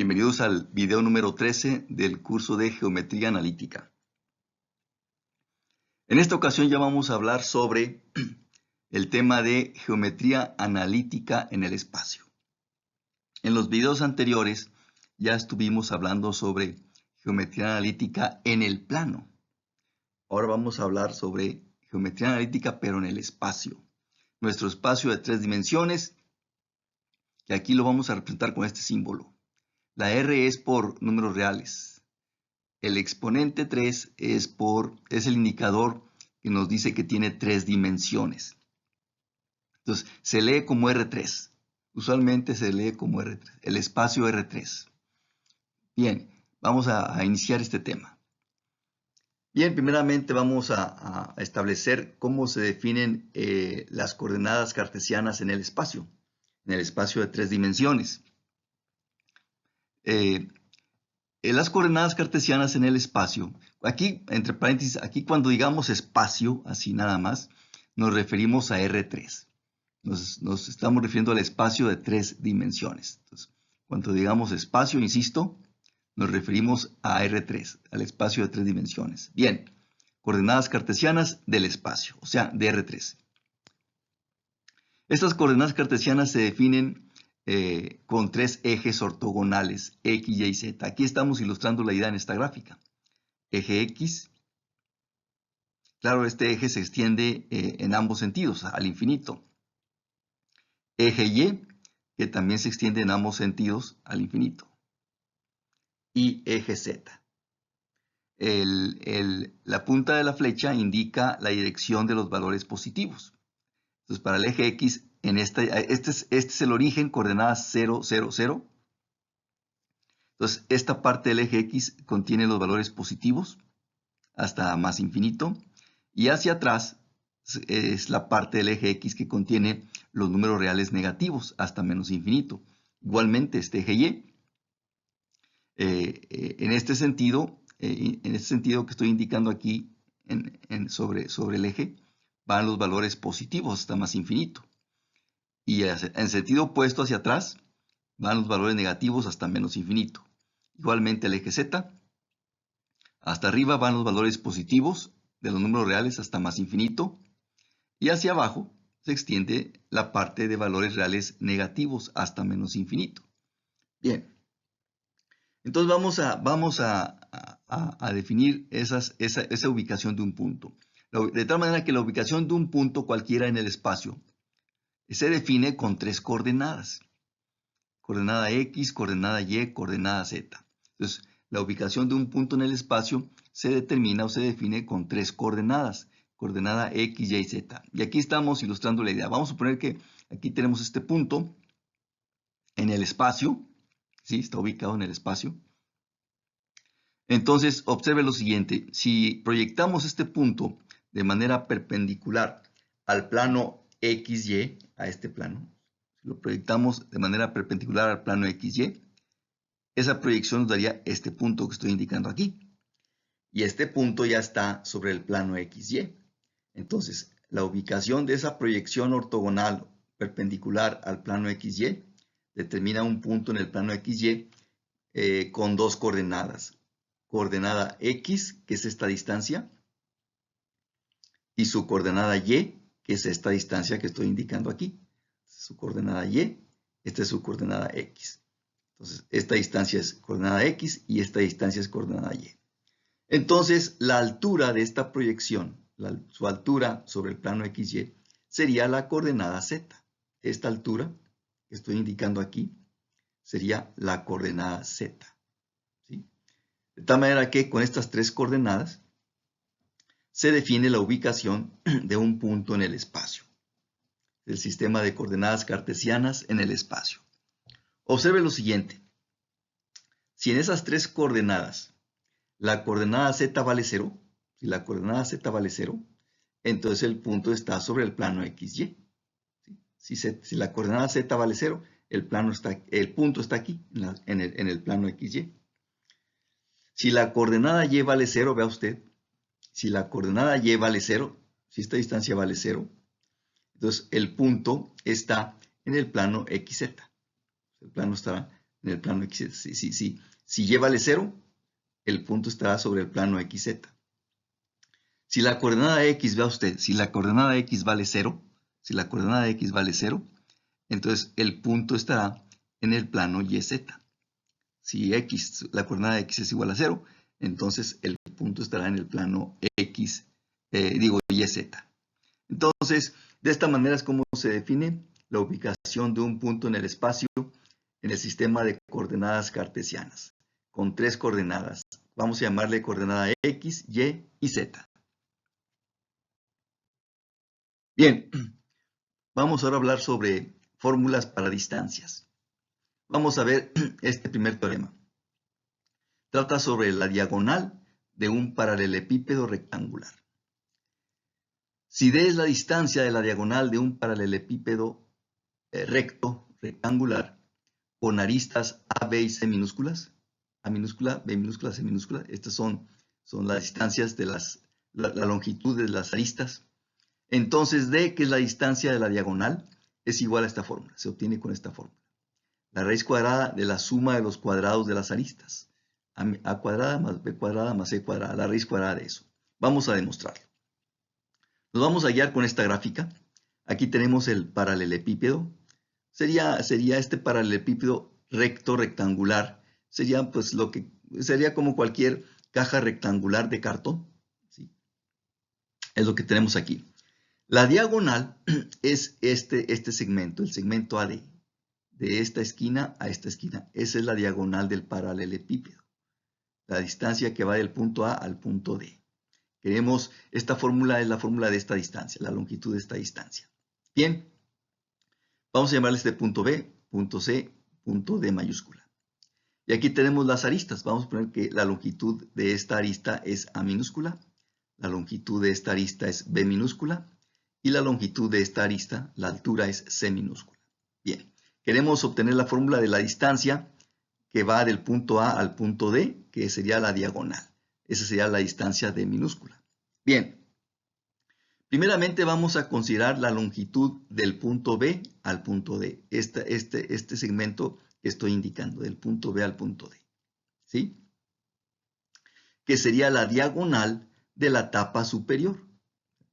Bienvenidos al video número 13 del curso de Geometría Analítica. En esta ocasión ya vamos a hablar sobre el tema de Geometría Analítica en el espacio. En los videos anteriores ya estuvimos hablando sobre Geometría Analítica en el plano. Ahora vamos a hablar sobre Geometría Analítica pero en el espacio. Nuestro espacio de 3 dimensiones, que aquí lo vamos a representar con este símbolo. La R es por números reales. El exponente 3 es el indicador que nos dice que tiene 3 dimensiones. Entonces, se lee como R3. Usualmente se lee como R3, el espacio R3. Bien, vamos a iniciar este tema. Bien, primeramente vamos a establecer cómo se definen las coordenadas cartesianas en el espacio de 3 dimensiones. Las coordenadas cartesianas en el espacio, aquí entre paréntesis, aquí cuando digamos espacio, así nada más, nos referimos a R3. Nos estamos refiriendo al espacio de 3 dimensiones. Entonces, cuando digamos espacio, insisto, nos referimos a R3, al espacio de 3 dimensiones. Bien, coordenadas cartesianas del espacio, o sea, de R3. Estas coordenadas cartesianas se definen con 3 ejes ortogonales, X, Y y Z. Aquí estamos ilustrando la idea en esta gráfica. Eje X, claro, este eje se extiende en ambos sentidos, al infinito. Eje Y, que también se extiende en ambos sentidos, al infinito. Y eje Z. La punta de la flecha indica la dirección de los valores positivos. Entonces, para el eje X, este es el origen, coordenadas 0, 0, 0. Entonces, esta parte del eje X contiene los valores positivos hasta más infinito. Y hacia atrás es la parte del eje X que contiene los números reales negativos hasta menos infinito. Igualmente, este eje Y, en este sentido que estoy indicando aquí sobre el eje, van los valores positivos hasta más infinito. Y en sentido opuesto hacia atrás, van los valores negativos hasta menos infinito. Igualmente el eje Z, hasta arriba van los valores positivos de los números reales hasta más infinito. Y hacia abajo se extiende la parte de valores reales negativos hasta menos infinito. Bien, entonces vamos a definir esa ubicación de un punto. De tal manera que la ubicación de un punto cualquiera en el espacio se define con 3 coordenadas. Coordenada X, coordenada Y, coordenada Z. Entonces, la ubicación de un punto en el espacio se determina o se define con 3 coordenadas. Coordenada X, Y y Z. Y aquí estamos ilustrando la idea. Vamos a suponer que aquí tenemos este punto en el espacio. ¿Sí? Está ubicado en el espacio. Entonces, observe lo siguiente. Si proyectamos este punto de manera perpendicular al plano XY, a este plano, si lo proyectamos de manera perpendicular al plano XY, esa proyección nos daría este punto que estoy indicando aquí. Y este punto ya está sobre el plano XY. Entonces, la ubicación de esa proyección ortogonal perpendicular al plano XY determina un punto en el plano XY con 2 coordenadas. Coordenada X, que es esta distancia, y su coordenada Y, que es esta distancia que estoy indicando aquí. Su coordenada Y, esta es su coordenada X. Entonces, esta distancia es coordenada X y esta distancia es coordenada Y. Entonces, la altura de esta proyección, su altura sobre el plano XY, sería la coordenada Z. Esta altura que estoy indicando aquí sería la coordenada Z. ¿Sí? De tal manera que con estas 3 coordenadas se define la ubicación de un punto en el espacio. El sistema de coordenadas cartesianas en el espacio. Observe lo siguiente. Si en esas 3 coordenadas la coordenada Z vale 0, si la coordenada Z vale 0, entonces el punto está sobre el plano XY. Si la coordenada Z vale 0, el punto está aquí, en el plano XY. Si la coordenada Y vale 0, vea usted, si la coordenada Y vale 0, si esta distancia vale 0, entonces el punto está en el plano XZ. El plano estará en el plano XZ. Si y vale 0, el punto estará sobre el plano XZ. Si la coordenada X, vea usted, si la coordenada X vale 0, entonces el punto estará en el plano YZ. Si X, la coordenada X es igual a 0, entonces el punto estará en el plano YZ. Entonces, de esta manera es como se define la ubicación de un punto en el espacio en el sistema de coordenadas cartesianas, con 3 coordenadas. Vamos a llamarle coordenada X, Y y Z. Bien, vamos ahora a hablar sobre fórmulas para distancias. Vamos a ver este primer teorema. Trata sobre la diagonal de un paralelepípedo rectangular. Si D es la distancia de la diagonal de un paralelepípedo rectangular, con aristas A, B y C minúsculas, A minúscula, B minúscula, C minúscula, estas son las distancias de la longitud de las aristas. Entonces D, que es la distancia de la diagonal, es igual a esta fórmula, se obtiene con esta fórmula. La raíz cuadrada de la suma de los cuadrados de las aristas. A cuadrada más B cuadrada más C cuadrada, la raíz cuadrada de eso. Vamos a demostrarlo. Nos vamos a guiar con esta gráfica. Aquí tenemos el paralelepípedo. Sería este paralelepípedo recto, rectangular. Sería pues sería como cualquier caja rectangular de cartón. ¿Sí? Es lo que tenemos aquí. La diagonal es este segmento, el segmento AD. De esta esquina a esta esquina. Esa es la diagonal del paralelepípedo. La distancia que va del punto A al punto D. Esta fórmula es la fórmula de esta distancia, la longitud de esta distancia. Bien, vamos a llamarle este punto B, punto C, punto D mayúscula. Y aquí tenemos las aristas. Vamos a poner que la longitud de esta arista es A minúscula, la longitud de esta arista es B minúscula y la longitud de esta arista, la altura es C minúscula. Bien, queremos obtener la fórmula de la distancia que va del punto A al punto D, que sería la diagonal. Esa sería la distancia D minúscula. Bien, primeramente vamos a considerar la longitud del punto B al punto D. Este segmento que estoy indicando, del punto B al punto D. ¿Sí? Que sería la diagonal de la tapa superior.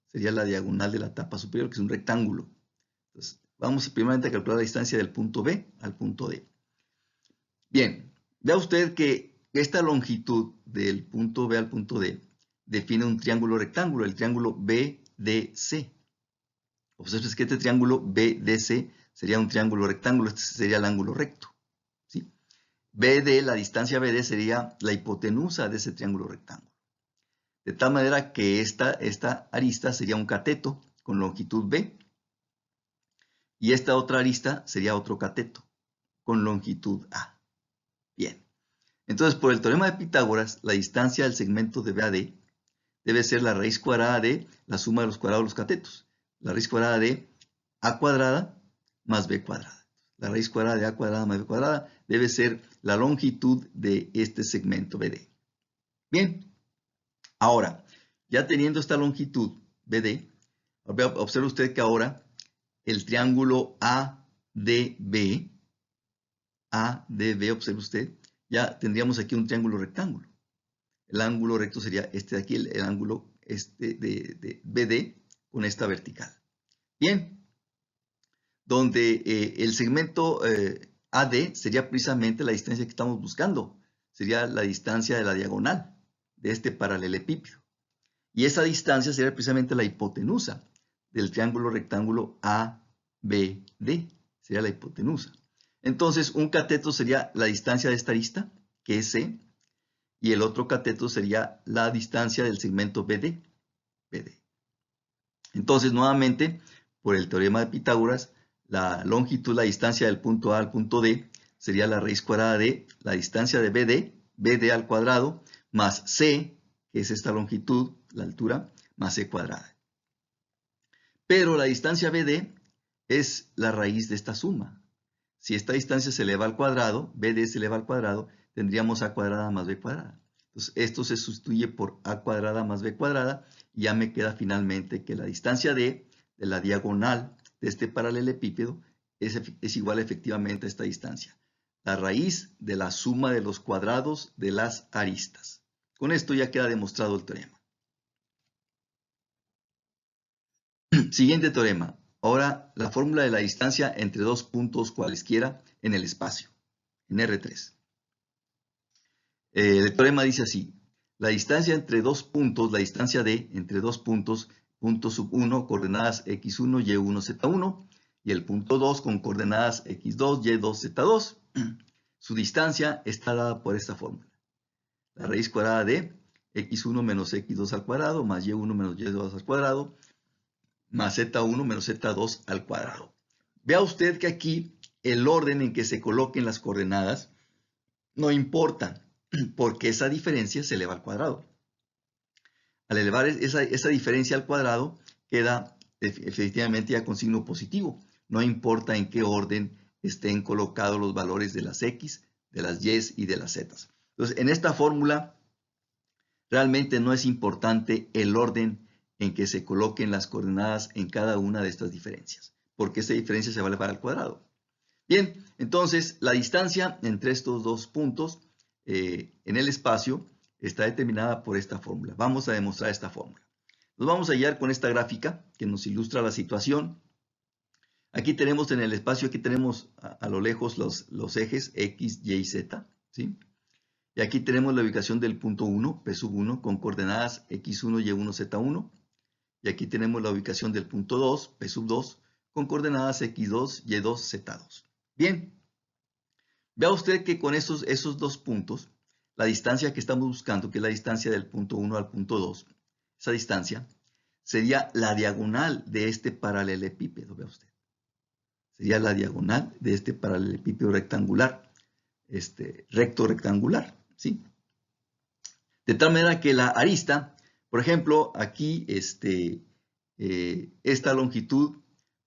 Sería la diagonal de la tapa superior, que es un rectángulo. Entonces, vamos primeramente a calcular la distancia del punto B al punto D. Bien, vea usted que esta longitud del punto B al punto D define un triángulo rectángulo, el triángulo BDC. Observe que este triángulo BDC sería un triángulo rectángulo, este sería el ángulo recto. ¿Sí? BD, la distancia BD sería la hipotenusa de ese triángulo rectángulo. De tal manera que esta arista sería un cateto con longitud B y esta otra arista sería otro cateto con longitud A. Bien, entonces por el teorema de Pitágoras, la distancia del segmento de BAD debe ser la raíz cuadrada de la suma de los cuadrados de los catetos. La raíz cuadrada de A cuadrada más B cuadrada. La raíz cuadrada de A cuadrada más B cuadrada debe ser la longitud de este segmento BD. Bien, ahora, ya teniendo esta longitud BD, observe usted que ahora el triángulo ADB, observe usted, ya tendríamos aquí un triángulo rectángulo. El ángulo recto sería este de aquí, el ángulo de BD con esta vertical. Bien, donde el segmento AD sería precisamente la distancia que estamos buscando. Sería la distancia de la diagonal de este paralelepípedo. Y esa distancia sería precisamente la hipotenusa del triángulo rectángulo ABD. Sería la hipotenusa. Entonces, un cateto sería la distancia de esta arista, que es C, y el otro cateto sería la distancia del segmento BD. Entonces, nuevamente, por el teorema de Pitágoras, la longitud, la distancia del punto A al punto D, sería la raíz cuadrada de la distancia de BD al cuadrado, más C, que es esta longitud, la altura, más C cuadrada. Pero la distancia BD es la raíz de esta suma. Si esta distancia se eleva al cuadrado, BD se eleva al cuadrado, tendríamos A cuadrada más B cuadrada. Entonces, esto se sustituye por A cuadrada más B cuadrada y ya me queda finalmente que la distancia D de la diagonal de este paralelepípedo es igual efectivamente a esta distancia. la raíz de la suma de los cuadrados de las aristas. Con esto ya queda demostrado el teorema. Siguiente teorema. Ahora la fórmula de la distancia entre dos puntos cualesquiera en el espacio, en R3. El teorema dice así: la distancia entre dos puntos, la distancia D entre dos puntos, punto sub 1, coordenadas x1, y1, z1, y el punto 2 con coordenadas x2, y2, z2. Su distancia está dada por esta fórmula. La raíz cuadrada de x1 menos x2 al cuadrado, más y1 menos y2 al cuadrado, más z1 menos z2 al cuadrado. Vea usted que aquí el orden en que se coloquen las coordenadas no importa, porque esa diferencia se eleva al cuadrado. Al elevar esa diferencia al cuadrado, queda efectivamente ya con signo positivo. No importa en qué orden estén colocados los valores de las x, de las y y de las z. Entonces, en esta fórmula, realmente no es importante el orden en que se coloquen las coordenadas en cada una de estas diferencias, porque esta diferencia se va a elevar al cuadrado. Bien, entonces la distancia entre estos dos puntos en el espacio está determinada por esta fórmula. Vamos a demostrar esta fórmula. Nos vamos a guiar con esta gráfica que nos ilustra la situación. Aquí tenemos en el espacio, aquí tenemos a lo lejos los ejes X, Y y Z, ¿sí? Y aquí tenemos la ubicación del punto 1, P sub 1, con coordenadas X1, Y1, Z1. Y aquí tenemos la ubicación del punto 2, P sub 2, con coordenadas X2, Y2, Z2. Bien, vea usted que con esos dos puntos, la distancia que estamos buscando, que es la distancia del punto 1 al punto 2, esa distancia sería la diagonal de este paralelepípedo, vea usted. Sería la diagonal de este paralelepípedo rectangular, recto rectangular, ¿sí? De tal manera que la arista, por ejemplo, aquí esta longitud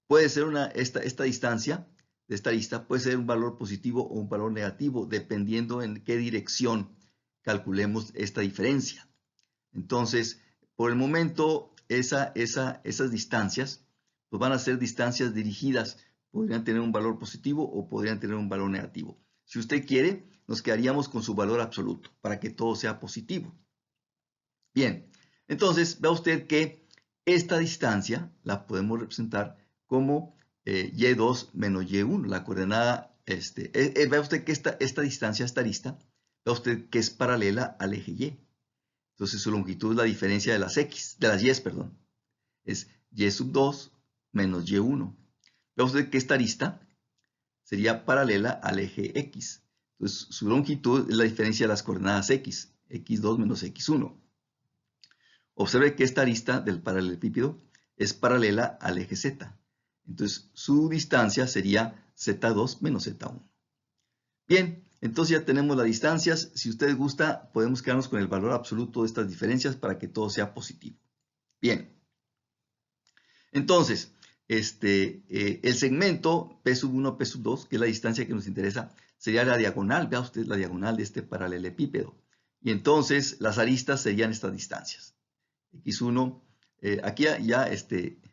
puede ser esta distancia de esta arista puede ser un valor positivo o un valor negativo, dependiendo en qué dirección calculemos esta diferencia. Entonces, por el momento, esas distancias pues van a ser distancias dirigidas. Podrían tener un valor positivo o podrían tener un valor negativo. Si usted quiere, nos quedaríamos con su valor absoluto para que todo sea positivo. Bien, entonces vea usted que esta distancia la podemos representar como y2 menos y1, la coordenada, vea usted que esta distancia, esta arista, vea usted que es paralela al eje y. Entonces su longitud es la diferencia de las y, perdón, es y sub 2 menos y1. Vea usted que esta arista sería paralela al eje x. Entonces su longitud es la diferencia de las coordenadas x, x2 menos x1. Observe que esta arista del paralelepípedo es paralela al eje z. Entonces, su distancia sería z2 menos z1. Bien, entonces ya tenemos las distancias. Si usted gusta, podemos quedarnos con el valor absoluto de estas diferencias para que todo sea positivo. Bien. Entonces, el segmento P sub 1, P sub 2, que es la distancia que nos interesa, sería la diagonal. Vea usted la diagonal de este paralelepípedo. Y entonces, las aristas serían estas distancias. X1, aquí ya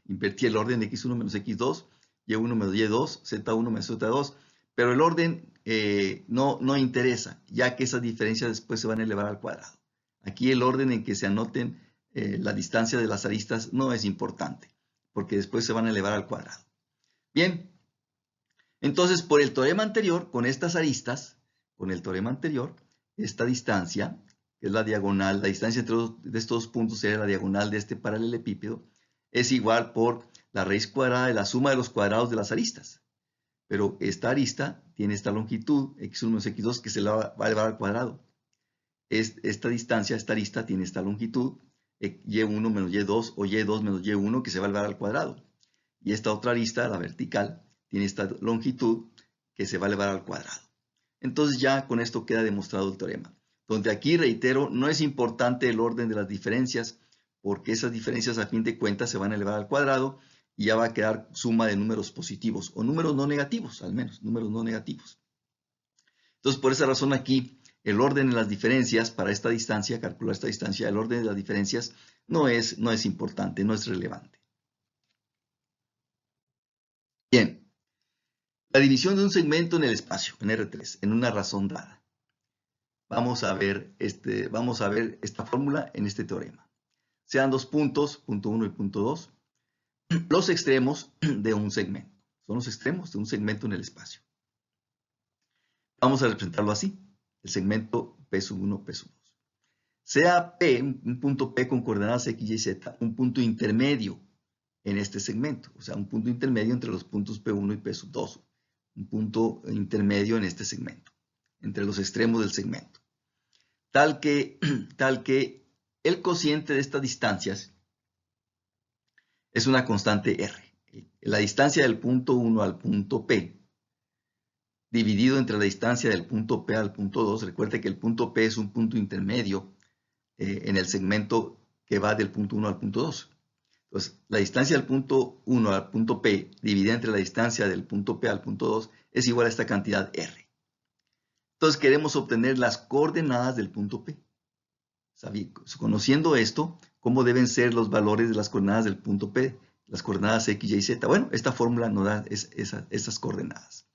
invertí el orden de X1 menos X2, Y1 menos Y2, Z1 menos Z2, pero el orden no interesa, ya que esas diferencias después se van a elevar al cuadrado. Aquí el orden en que se anoten la distancia de las aristas no es importante, porque después se van a elevar al cuadrado. Bien, entonces por el teorema anterior, con estas aristas, con el teorema anterior, esta distancia, que es la diagonal, la distancia de estos dos puntos sería la diagonal de este paralelepípedo, es igual por la raíz cuadrada de la suma de los cuadrados de las aristas. Pero esta arista tiene esta longitud, x1 menos x2, que se la va a elevar al cuadrado. Esta distancia, esta arista, tiene esta longitud, y1 menos y2 o y2 menos y1, que se va a elevar al cuadrado. Y esta otra arista, la vertical, tiene esta longitud, que se va a elevar al cuadrado. Entonces ya con esto queda demostrado el teorema. Donde aquí, reitero, no es importante el orden de las diferencias, porque esas diferencias a fin de cuentas se van a elevar al cuadrado y ya va a quedar suma de números positivos, o números no negativos, al menos, números no negativos. Entonces, por esa razón aquí, el orden de las diferencias para esta distancia, calcular esta distancia, el orden de las diferencias no es importante, no es relevante. Bien. La división de un segmento en el espacio, en R3, en una razón dada. Vamos a ver esta fórmula en este teorema. Sean dos puntos, punto 1 y punto 2, los extremos de un segmento. Son los extremos de un segmento en el espacio. Vamos a representarlo así. El segmento P1, P2. Sea P, un punto P con coordenadas X, Y, Z, un punto intermedio en este segmento. O sea, un punto intermedio entre los puntos P1 y P2. Un punto intermedio en este segmento, entre los extremos del segmento. Tal que el cociente de estas distancias es una constante R. La distancia del punto 1 al punto P, dividido entre la distancia del punto P al punto 2, recuerde que el punto P es un punto intermedio en el segmento que va del punto 1 al punto 2. Entonces, la distancia del punto 1 al punto P, dividida entre la distancia del punto P al punto 2, es igual a esta cantidad R. Entonces, queremos obtener las coordenadas del punto P. Conociendo esto, ¿cómo deben ser los valores de las coordenadas del punto P? Las coordenadas X, Y, Z. Bueno, esta fórmula nos da esas coordenadas.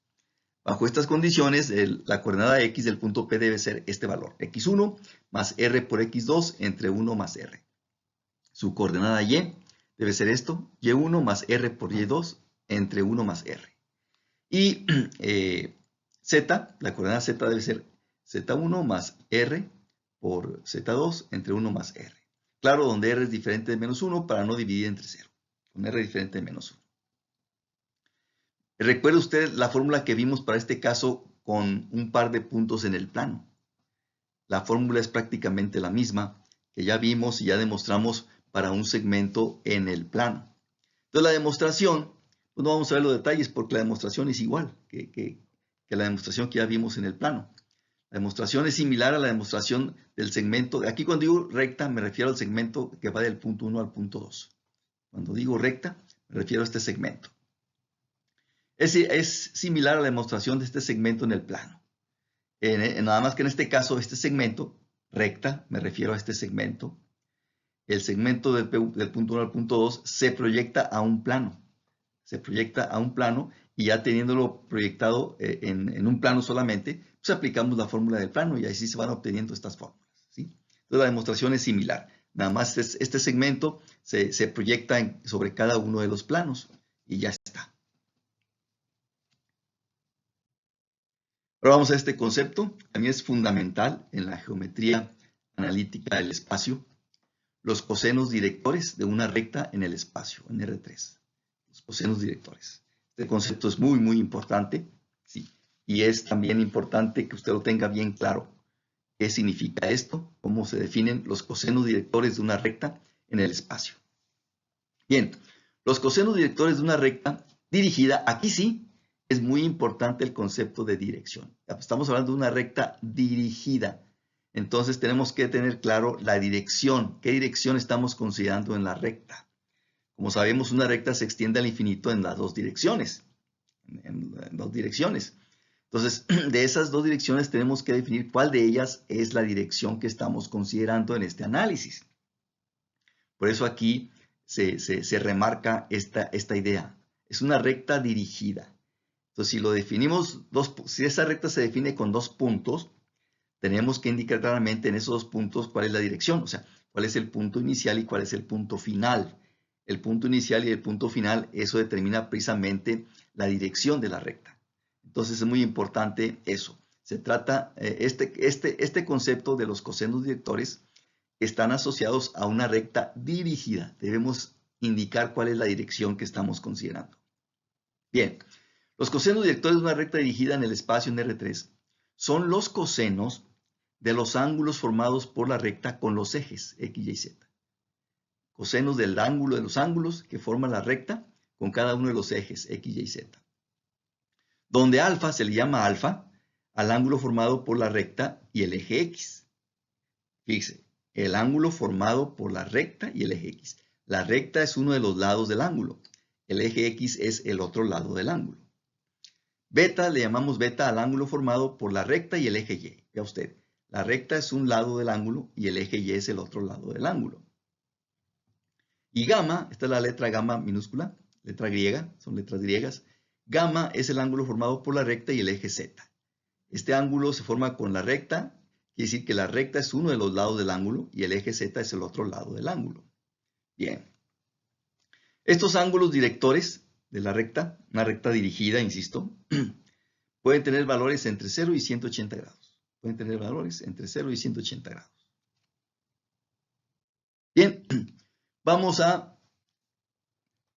Bajo estas condiciones, la coordenada X del punto P debe ser este valor, X1 más R por X2 entre 1 más R. Su coordenada Y debe ser esto, Y1 más R por Y2 entre 1 más R. Y Z, la coordenada Z debe ser Z1 más R por Z2 entre 1 más R. Claro, donde R es diferente de menos 1 para no dividir entre 0. Con R diferente de menos 1. Recuerde usted la fórmula que vimos para este caso con un par de puntos en el plano. La fórmula es prácticamente la misma que ya vimos y ya demostramos para un segmento en el plano. Entonces la demostración, pues no vamos a ver los detalles porque la demostración es igual que la demostración que ya vimos en el plano. La demostración es similar a la demostración del segmento. Aquí cuando digo recta me refiero al segmento que va del punto 1 al punto 2. Cuando digo recta me refiero a este segmento. Es similar a la demostración de este segmento en el plano. Nada más que en este caso, este segmento, recta, me refiero a este segmento, el segmento del punto 1 al punto 2 se proyecta a un plano. Se proyecta a un plano y ya teniéndolo proyectado en un plano solamente, pues aplicamos la fórmula del plano y así se van obteniendo estas fórmulas, ¿sí? Entonces la demostración es similar. Nada más este segmento se proyecta sobre cada uno de los planos y ya está. Ahora vamos a este concepto, también es fundamental en la geometría analítica del espacio, los cosenos directores de una recta en el espacio, en R3. Los cosenos directores. Este concepto es muy, muy importante, ¿sí? Y es también importante que usted lo tenga bien claro. ¿Qué significa esto? ¿Cómo se definen los cosenos directores de una recta en el espacio? Bien, los cosenos directores de una recta dirigida, aquí sí, es muy importante el concepto de dirección. Estamos hablando de una recta dirigida. Entonces tenemos que tener claro la dirección. ¿Qué dirección estamos considerando en la recta? Como sabemos, una recta se extiende al infinito en las dos direcciones. En dos direcciones. Entonces, de esas dos direcciones tenemos que definir cuál de ellas es la dirección que estamos considerando en este análisis. Por eso aquí se remarca esta idea. Es una recta dirigida. Entonces, si lo definimos, si esa recta se define con dos puntos, tenemos que indicar claramente en esos dos puntos cuál es la dirección, o sea, cuál es el punto inicial y cuál es el punto final. El punto inicial y el punto final, eso determina precisamente la dirección de la recta. Entonces, es muy importante eso. Se trata, este concepto de los cosenos directores están asociados a una recta dirigida. Debemos indicar cuál es la dirección que estamos considerando. Bien. Los cosenos directores de una recta dirigida en el espacio en R3 son los cosenos de los ángulos formados por la recta con los ejes X, Y, Z. Cosenos del ángulo de los ángulos que forman la recta con cada uno de los ejes X, Y, Z. Donde alfa se le llama alfa al ángulo formado por la recta y el eje X. Fíjese, el ángulo formado por la recta y el eje X. La recta es uno de los lados del ángulo. El eje X es el otro lado del ángulo. Beta le llamamos beta al ángulo formado por la recta y el eje Y. Vea usted, la recta es un lado del ángulo y el eje Y es el otro lado del ángulo. Y gamma, esta es la letra gamma minúscula, letra griega, son letras griegas. Gamma es el ángulo formado por la recta y el eje Z. Este ángulo se forma con la recta, quiere decir que la recta es uno de los lados del ángulo y el eje Z es el otro lado del ángulo. Bien. Estos ángulos directores de la recta, una recta dirigida, insisto, pueden tener valores entre 0 y 180 grados. Pueden tener valores entre 0 y 180 grados. Bien, vamos a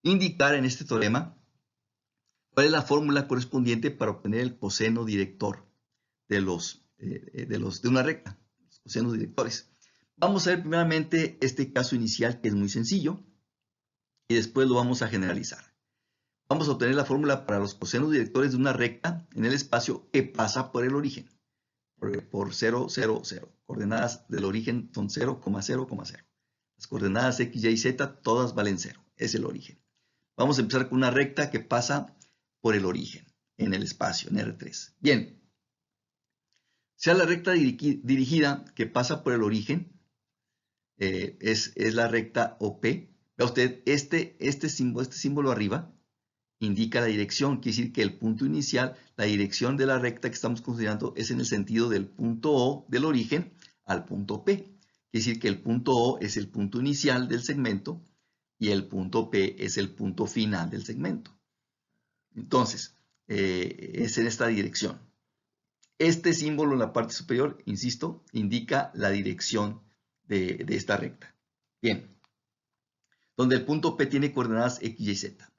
indicar en este teorema cuál es la fórmula correspondiente para obtener el coseno director de una recta, los cosenos directores. Vamos a ver primeramente este caso inicial, que es muy sencillo, y después lo vamos a generalizar. Vamos a obtener la fórmula para los cosenos directores de una recta en el espacio que pasa por el origen, por 0, 0, 0. Coordenadas del origen son 0, 0, 0. Las coordenadas x, y, z todas valen 0. Es el origen. Vamos a empezar con una recta que pasa por el origen, en el espacio, en R3. Bien. Sea la recta dirigida que pasa por el origen, es la recta OP. Vea usted, este símbolo arriba indica la dirección. Quiere decir que el punto inicial, la dirección de la recta que estamos considerando es en el sentido del punto O del origen al punto P. Quiere decir que el punto O es el punto inicial del segmento y el punto P es el punto final del segmento. Entonces, es en esta dirección. Este símbolo en la parte superior, insisto, indica la dirección de esta recta. Bien. Donde el punto P tiene coordenadas x, y, z.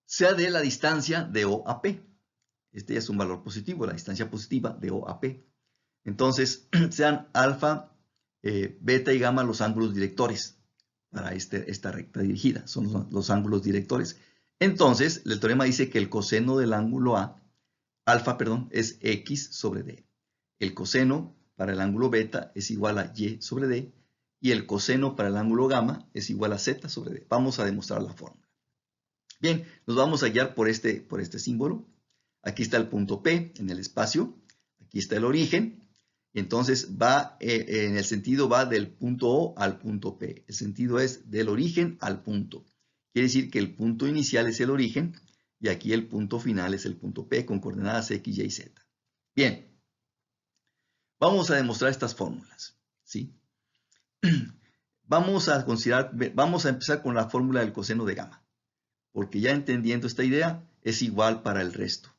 Sea de la distancia de O a P. Este ya es un valor positivo, la distancia positiva de O a P. Entonces, sean alfa, beta y gamma los ángulos directores para esta recta dirigida. Son los ángulos directores. Entonces, el teorema dice que el coseno del ángulo alfa, es x sobre d. El coseno para el ángulo beta es igual a y sobre d. Y el coseno para el ángulo gamma es igual a z sobre d. Vamos a demostrar la fórmula. Bien, nos vamos a guiar por este símbolo. Aquí está el punto P en el espacio. Aquí está el origen. Entonces en el sentido va del punto O al punto P. El sentido es del origen al punto. Quiere decir que el punto inicial es el origen y aquí el punto final es el punto P con coordenadas x, y, z. Bien, vamos a demostrar estas fórmulas, ¿sí? Vamos a empezar con la fórmula del coseno de gamma, porque ya entendiendo esta idea es igual para el resto.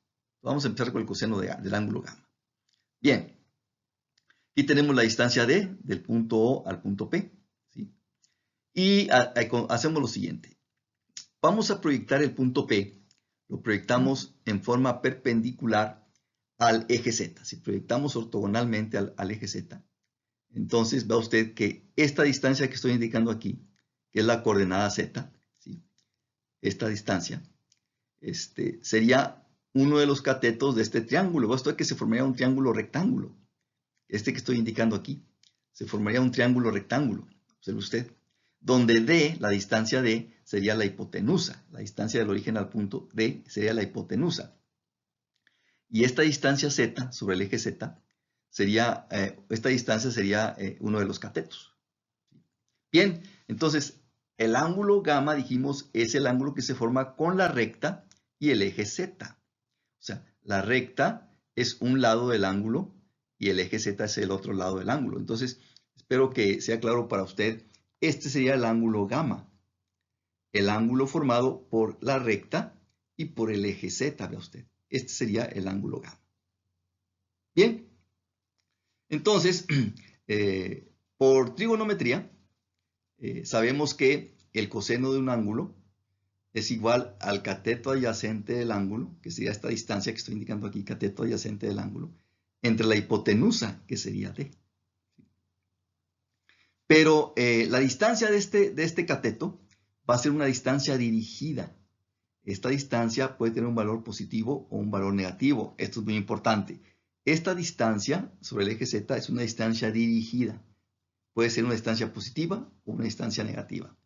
Vamos a empezar con el coseno del ángulo gamma. Bien, aquí tenemos la distancia d del punto O al punto P, ¿sí? Y hacemos lo siguiente. Vamos a proyectar el punto P, lo proyectamos en forma perpendicular al eje Z. Si proyectamos ortogonalmente al eje Z, entonces ve usted que esta distancia que estoy indicando aquí, que es la coordenada Z, ¿sí? Esta distancia, sería uno de los catetos de este triángulo. Ve usted que se formaría un triángulo rectángulo. Este que estoy indicando aquí, se formaría un triángulo rectángulo. Observe usted. Donde D, la distancia D, sería la hipotenusa. La distancia del origen al punto D sería la hipotenusa. Y esta distancia Z sobre el eje Z sería, esta distancia sería uno de los catetos. Bien, entonces el ángulo gamma, dijimos, es el ángulo que se forma con la recta y el eje Z. O sea, la recta es un lado del ángulo y el eje Z es el otro lado del ángulo. Entonces, espero que sea claro para usted. Este sería el ángulo gamma. El ángulo formado por la recta y por el eje Z, vea usted. Este sería el ángulo gamma. Bien. Entonces, por trigonometría, sabemos que el coseno de un ángulo es igual al cateto adyacente del ángulo, que sería esta distancia que estoy indicando aquí, cateto adyacente del ángulo, entre la hipotenusa, que sería D. Pero la distancia de este cateto va a ser una distancia dirigida. Esta distancia puede tener un valor positivo o un valor negativo. Esto es muy importante. Esta distancia sobre el eje Z es una distancia dirigida. Puede ser una distancia positiva o una distancia negativa.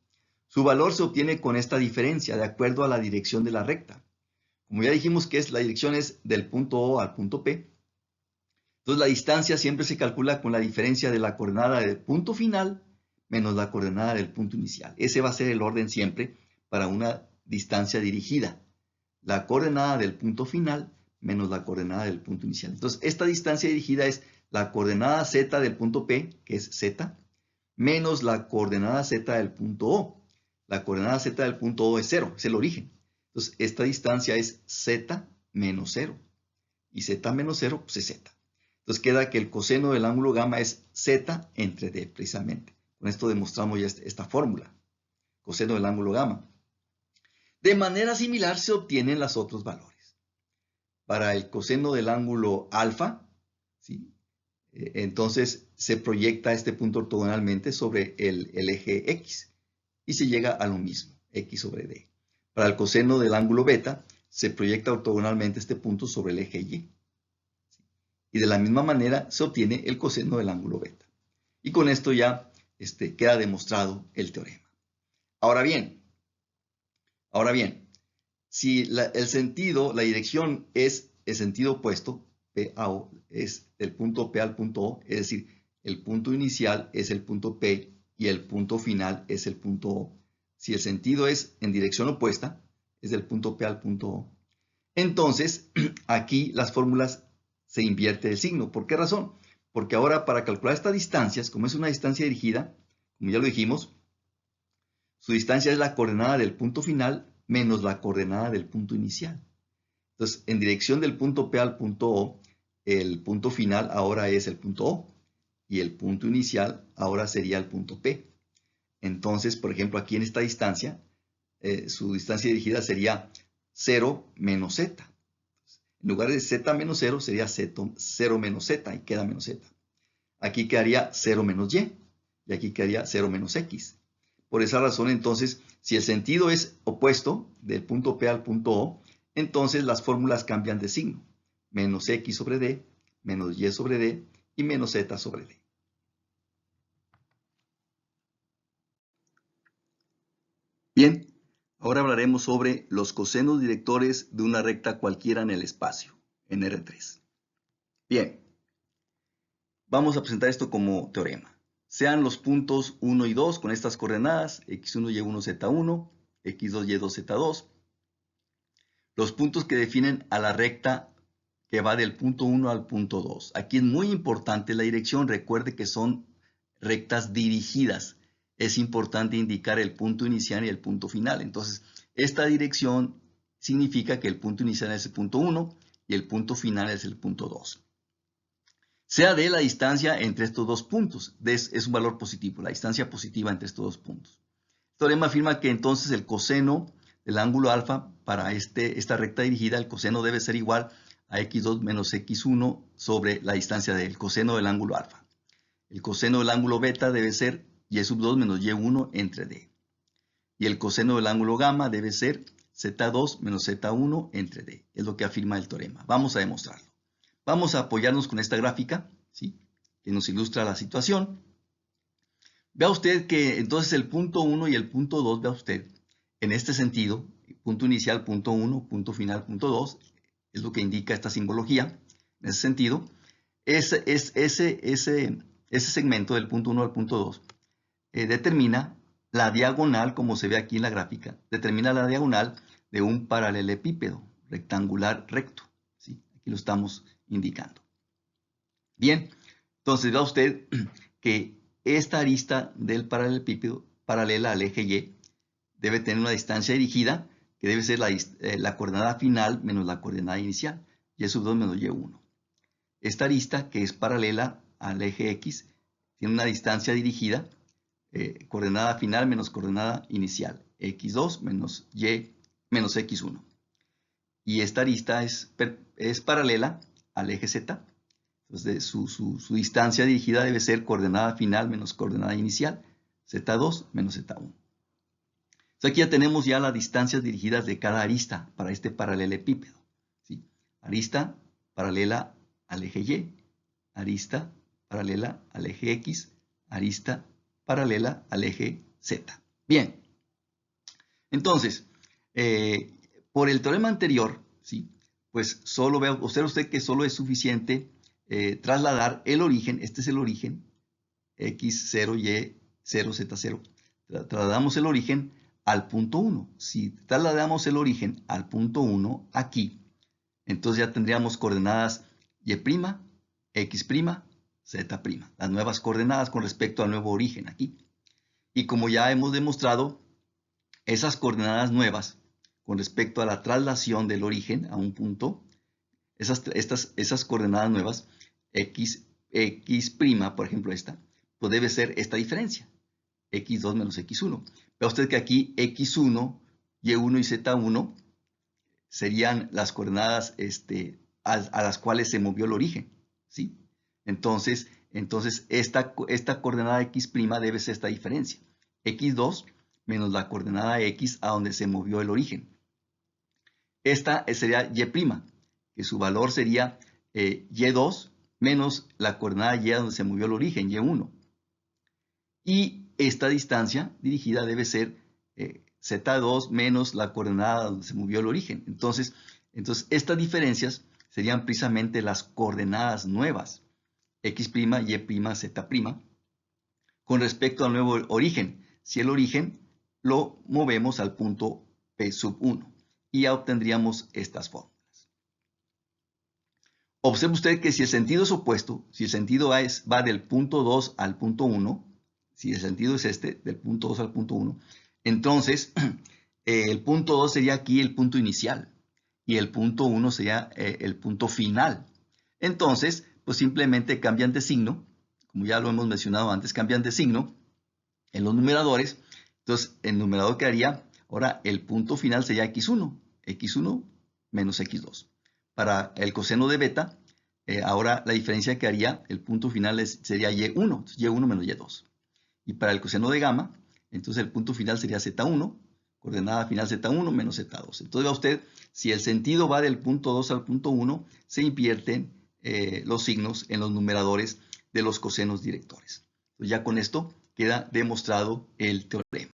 Su valor se obtiene con esta diferencia de acuerdo a la dirección de la recta. Como ya dijimos que la dirección es del punto O al punto P, entonces la distancia siempre se calcula con la diferencia de la coordenada del punto final menos la coordenada del punto inicial. Ese va a ser el orden siempre para una distancia dirigida. la coordenada del punto final menos la coordenada del punto inicial. Entonces, esta distancia dirigida es la coordenada z del punto P, que es z, menos la coordenada z del punto O. La coordenada z del punto O es 0, es el origen. Entonces, esta distancia es z menos 0. Y z menos 0, pues es z. Entonces, queda que el coseno del ángulo gamma es z entre d, precisamente. Con esto demostramos ya esta fórmula, coseno del ángulo gamma. De manera similar se obtienen los otros valores. Para el coseno del ángulo alfa, ¿sí? Entonces se proyecta este punto ortogonalmente sobre el eje X y se llega a lo mismo, X sobre D. Para el coseno del ángulo beta, se proyecta ortogonalmente este punto sobre el eje Y. Y de la misma manera se obtiene el coseno del ángulo beta. Y con esto ya queda demostrado el teorema. Ahora bien, si el sentido, la dirección es el sentido opuesto, P a O, es del punto P al punto O, es decir, el punto inicial es el punto P y el punto final es el punto O. Si el sentido es en dirección opuesta, es del punto P al punto O, entonces aquí las fórmulas se invierte el signo. ¿Por qué razón? Porque ahora para calcular estas distancias, como es una distancia dirigida, como ya lo dijimos, su distancia es la coordenada del punto final menos la coordenada del punto inicial. Entonces, en dirección del punto P al punto O, el punto final ahora es el punto O y el punto inicial ahora sería el punto P. Entonces, por ejemplo, aquí en esta distancia, su distancia dirigida sería 0 menos z. En lugar de z menos 0 sería 0 menos z y queda menos z. Aquí quedaría 0 menos y y aquí quedaría 0 menos x. Por esa razón, entonces, si el sentido es opuesto del punto P al punto O, entonces las fórmulas cambian de signo. Menos x sobre d, menos y sobre d y menos z sobre d. Bien, ahora hablaremos sobre los cosenos directores de una recta cualquiera en el espacio, en R3. Bien, vamos a presentar esto como teorema. Sean los puntos 1 y 2 con estas coordenadas, x1, y1, z1, x2, y2, z2. Los puntos que definen a la recta que va del punto 1 al punto 2. Aquí es muy importante la dirección. Recuerde que son rectas dirigidas. Es importante indicar el punto inicial y el punto final. Entonces, esta dirección significa que el punto inicial es el punto 1 y el punto final es el punto 2. Sea d la distancia entre estos dos puntos. D es un valor positivo, la distancia positiva entre estos dos puntos. El teorema afirma que entonces el coseno del ángulo alfa para esta recta dirigida, el coseno debe ser igual a x2 menos x1 sobre la distancia del coseno del ángulo alfa. El coseno del ángulo beta debe ser y sub 2 menos y1 entre d. Y el coseno del ángulo gamma debe ser z2 menos z1 entre d. Es lo que afirma el teorema. Vamos a demostrarlo. Vamos a apoyarnos con esta gráfica, ¿sí?, que nos ilustra la situación. Vea usted que entonces el punto 1 y el punto 2, vea usted, en este sentido, punto inicial, punto 1, punto final, punto 2, es lo que indica esta simbología. En ese sentido, ese segmento del punto 1 al punto 2 determina la diagonal, como se ve aquí en la gráfica, determina la diagonal de un paralelepípedo rectangular recto, ¿sí? Aquí lo estamos indicando. Bien, entonces vea usted que esta arista del paralelepípedo paralela al eje Y debe tener una distancia dirigida que debe ser la coordenada final menos la coordenada inicial, y sub 2 menos y1. Esta arista, que es paralela al eje X, tiene una distancia dirigida, coordenada final menos coordenada inicial, x2 menos y menos x1. Y esta arista es paralela al eje Z. Entonces su distancia dirigida debe ser coordenada final menos coordenada inicial, z2 menos z1. Entonces aquí ya tenemos ya las distancias dirigidas de cada arista para este paralelepípedo, ¿sí? Arista paralela al eje Y, arista paralela al eje X, arista paralela al eje Z. Bien, entonces, por el teorema anterior, ¿sí?, pues solo observe usted que solo es suficiente trasladar el origen, este es el origen, x0, y0, z0. Trasladamos el origen al punto 1. Si trasladamos el origen al punto 1 aquí, entonces ya tendríamos coordenadas y', x', z', las nuevas coordenadas con respecto al nuevo origen aquí. Y como ya hemos demostrado, esas coordenadas nuevas con respecto a la traslación del origen a un punto, esas coordenadas nuevas, x', por ejemplo esta, pues debe ser esta diferencia, x2 menos x1. Ve usted que aquí x1, y1 y z1 serían las coordenadas a las cuales se movió el origen, ¿sí? Entonces esta coordenada x' debe ser esta diferencia, x2 menos la coordenada x a donde se movió el origen. Esta sería y', que su valor sería y2 menos la coordenada y a donde se movió el origen, y1. Y esta distancia dirigida debe ser z2 menos la coordenada donde se movió el origen. Entonces estas diferencias serían precisamente las coordenadas nuevas, x', y', z', con respecto al nuevo origen. Si el origen lo movemos al punto P sub 1 y ya obtendríamos estas fórmulas. Observe usted que si el sentido es opuesto, si el sentido va del punto 2 al punto 1, si el sentido es del punto 2 al punto 1, entonces el punto 2 sería aquí el punto inicial y el punto 1 sería el punto final. Entonces, pues simplemente cambian de signo, como ya lo hemos mencionado antes, cambian de signo en los numeradores. Entonces, el numerador quedaría, ahora el punto final sería x1 menos x2. Para el coseno de beta, ahora la diferencia que haría, el punto final sería y1, y1 menos y2. Y para el coseno de gamma, entonces el punto final sería z1, coordenada final z1 menos z2. Entonces vea usted, si el sentido va del punto 2 al punto 1, se invierten los signos en los numeradores de los cosenos directores. Entonces ya con esto queda demostrado el teorema.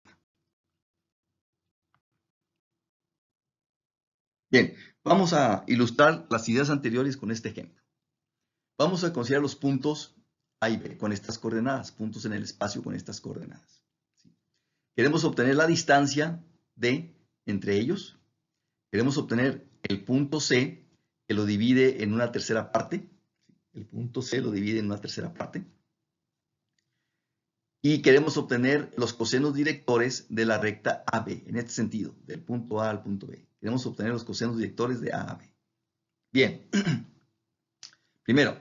Bien, vamos a ilustrar las ideas anteriores con este ejemplo. Vamos a considerar los puntos A y B con estas coordenadas, puntos en el espacio con estas coordenadas. Queremos obtener la distancia D entre ellos. Queremos obtener el punto C, que lo divide en una tercera parte. El punto C lo divide en una tercera parte. Y queremos obtener los cosenos directores de la recta AB, en este sentido, del punto A al punto B. Queremos obtener los cosenos directores de A a B. Bien. Primero,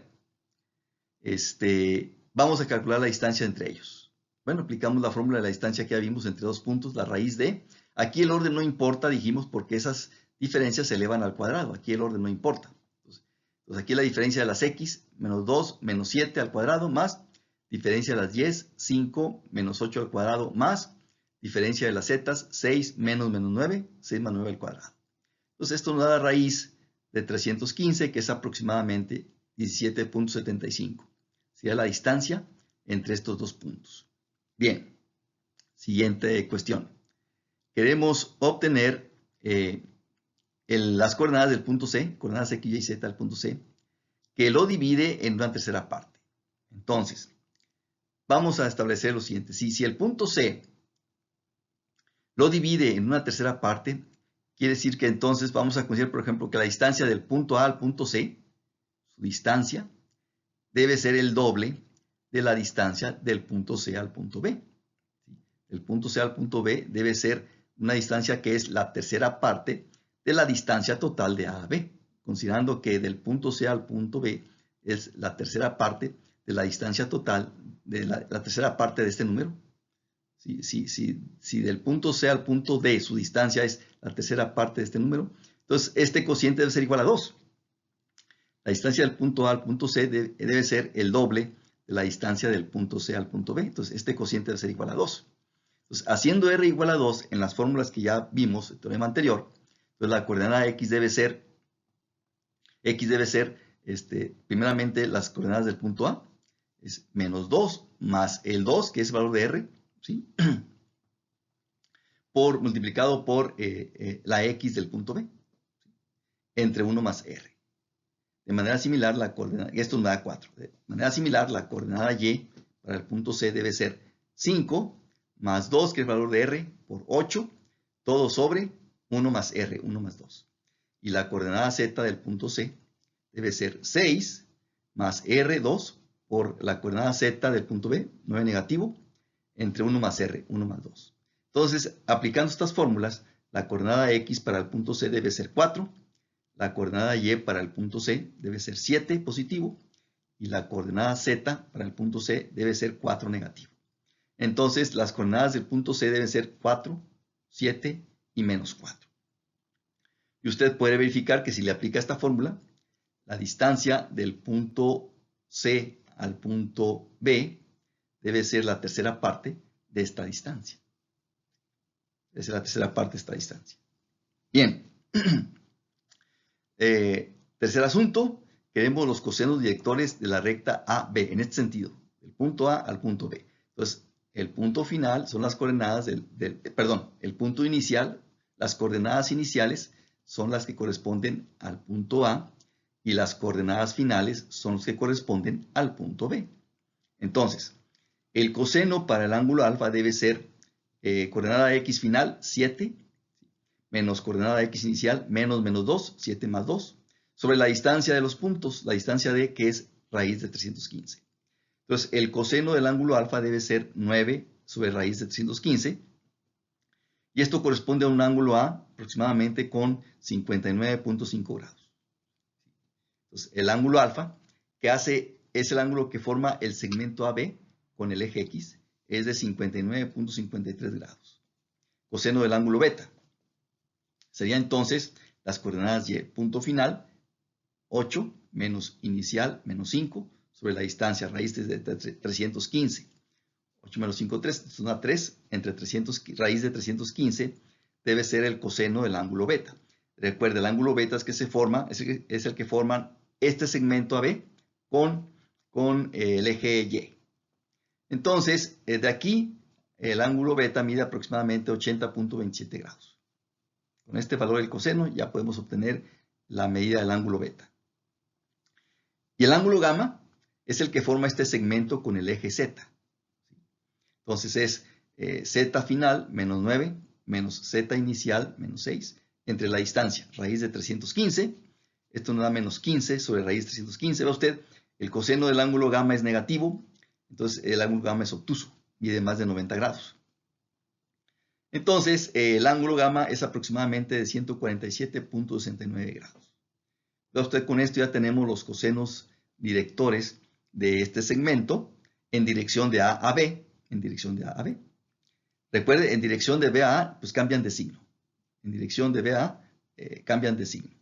vamos a calcular la distancia entre ellos. Bueno, aplicamos la fórmula de la distancia que ya vimos entre dos puntos, la raíz de. Aquí el orden no importa, dijimos, porque esas diferencias se elevan al cuadrado. Aquí el orden no importa. Entonces aquí la diferencia de las x, menos 2, menos 7 al cuadrado, más diferencia de las y, 5 menos 8 al cuadrado, más diferencia de las z, 6 menos 9, 6 más 9 al cuadrado. Entonces esto nos da la raíz de 315, que es aproximadamente 17.75. Sería la distancia entre estos dos puntos. Bien, siguiente cuestión. Queremos obtener las coordenadas del punto C, coordenadas x, y, z al punto C, que lo divide en una tercera parte. Entonces, vamos a establecer lo siguiente. Si el punto C lo divide en una tercera parte, quiere decir que entonces vamos a considerar, por ejemplo, que la distancia del punto A al punto C, su distancia, debe ser el doble de la distancia del punto C al punto B. El punto C al punto B debe ser una distancia que es la tercera parte de la distancia total de A a B, considerando que del punto C al punto B es la tercera parte de la distancia total, de la tercera parte de este número. Si del punto C al punto D su distancia es la tercera parte de este número, entonces este cociente debe ser igual a 2. La distancia del punto A al punto C debe ser el doble de la distancia del punto C al punto B. Entonces este cociente debe ser igual a 2. Entonces, haciendo R igual a 2 en las fórmulas que ya vimos, el teorema anterior, entonces la coordenada X debe ser primeramente las coordenadas del punto A, es menos 2 más el 2, que es el valor de R, ¿sí? Multiplicado por la X del punto B, ¿sí? Entre 1 más R. De manera similar, la coordenada, esto nos da 4. De manera similar, la coordenada Y para el punto C debe ser 5 más 2, que es el valor de R, por 8, todo sobre 1 más R, 1 más 2. Y la coordenada Z del punto C debe ser 6 más R2 por la coordenada Z del punto B, 9 negativo, entre 1 más R, 1 más 2. Entonces, aplicando estas fórmulas, la coordenada X para el punto C debe ser 4, la coordenada Y para el punto C debe ser 7 positivo, y la coordenada Z para el punto C debe ser 4 negativo. Entonces, las coordenadas del punto C deben ser 4, 7 y menos 4. Y usted puede verificar que si le aplica esta fórmula, la distancia del punto C al punto B debe ser la tercera parte de esta distancia. Debe ser la tercera parte de esta distancia. Bien. Tercer asunto, queremos los cosenos directores de la recta AB, en este sentido, del punto A al punto B. Entonces, el punto final son las coordenadas el punto inicial, las coordenadas iniciales son las que corresponden al punto A y las coordenadas finales son las que corresponden al punto B. Entonces, el coseno para el ángulo alfa debe ser coordenada X final, 7, menos coordenada X inicial, menos 2, 7 más 2, sobre la distancia de los puntos, la distancia D, que es raíz de 315. Entonces, el coseno del ángulo alfa debe ser 9 sobre raíz de 315, y esto corresponde a un ángulo A aproximadamente con 59.5 grados. Entonces, el ángulo alfa, que hace, es el ángulo que forma el segmento AB con el eje X, es de 59.53 grados. Coseno del ángulo beta sería entonces las coordenadas Y, punto final, 8 menos inicial menos 5 sobre la distancia raíz de 315. 8 menos 5, 3, es una 3, entre 300, raíz de 315 debe ser el coseno del ángulo beta. Recuerde, el ángulo beta es que se forma, es el que forman este segmento AB con el eje Y. Entonces, de aquí, el ángulo beta mide aproximadamente 80.27 grados. Con este valor del coseno ya podemos obtener la medida del ángulo beta. Y el ángulo gamma es el que forma este segmento con el eje Z. Entonces es Z final menos 9 menos Z inicial menos 6 entre la distancia raíz de 315. Esto nos da menos 15 sobre raíz de 315. Ve usted, el coseno del ángulo gamma es negativo. Entonces el ángulo gamma es obtuso, mide más de 90 grados. Entonces el ángulo gamma es aproximadamente de 147.69 grados. Ve usted, con esto ya tenemos los cosenos directores de este segmento en dirección de A a B. En dirección de A a B. Recuerde, en dirección de B a A, pues cambian de signo. En dirección de B a A, cambian de signo.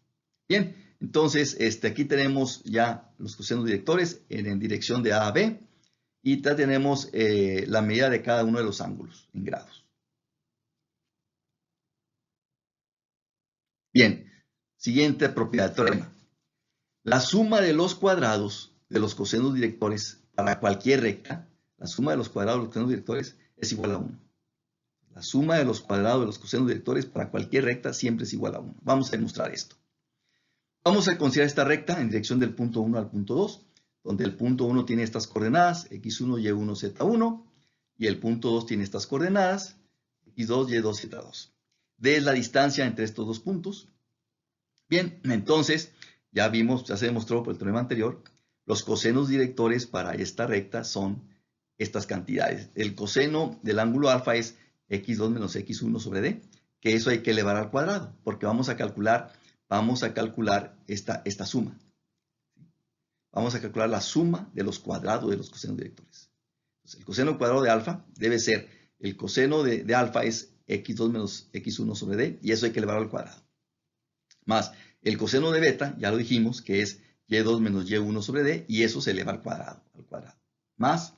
Bien, entonces aquí tenemos ya los cosenos directores en dirección de A a B. Y ya tenemos la medida de cada uno de los ángulos en grados. Bien, siguiente propiedad del teorema. La suma de los cuadrados de los cosenos directores para cualquier recta, la suma de los cuadrados de los cosenos directores es igual a 1. La suma de los cuadrados de los cosenos directores para cualquier recta siempre es igual a 1. Vamos a demostrar esto. Vamos a considerar esta recta en dirección del punto 1 al punto 2, donde el punto 1 tiene estas coordenadas, x1, y1, z1, y el punto 2 tiene estas coordenadas, x2, y2, z2. D es la distancia entre estos dos puntos. Bien, entonces, ya vimos, ya se demostró por el teorema anterior, los cosenos directores para esta recta son estas cantidades. El coseno del ángulo alfa es x2 menos x1 sobre d, que eso hay que elevar al cuadrado, porque vamos a calcular esta suma. Vamos a calcular la suma de los cuadrados de los cosenos directores. Entonces, el coseno cuadrado de alfa debe ser, el coseno de alfa es x2 menos x1 sobre d, y eso hay que elevar al cuadrado. Más el coseno de beta, ya lo dijimos, que es y2 menos y1 sobre d, y eso se eleva al cuadrado. Más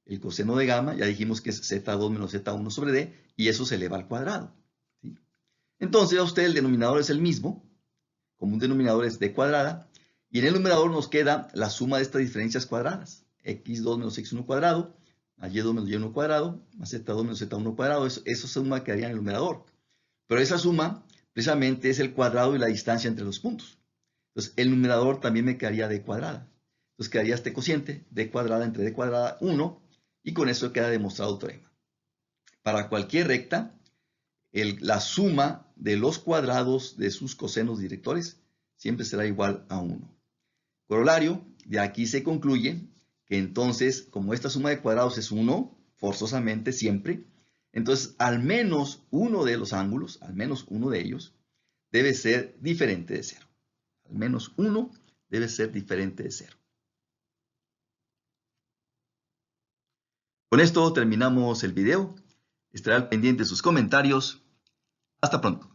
el coseno de gamma, ya dijimos que es z2 menos z1 sobre d, y eso se eleva al cuadrado. ¿Sí? Entonces, a usted el denominador es el mismo, como un denominador es d cuadrada, y en el numerador nos queda la suma de estas diferencias cuadradas, x2 menos x1 cuadrado, más y2 menos y1 cuadrado, más z2 menos z1 cuadrado, eso suma quedaría en el numerador. Pero esa suma precisamente es el cuadrado y la distancia entre los puntos. Entonces, el numerador también me quedaría d cuadrada. Entonces, quedaría este cociente, d cuadrada entre d cuadrada 1, y con eso queda demostrado el teorema. Para cualquier recta, la suma de los cuadrados de sus cosenos directores siempre será igual a 1. Corolario, de aquí se concluye que entonces, como esta suma de cuadrados es 1, forzosamente siempre, entonces al menos uno de los ángulos, al menos uno de ellos, debe ser diferente de 0. Al menos uno debe ser diferente de 0. Con esto terminamos el video. Estaré al pendiente de sus comentarios. Hasta pronto.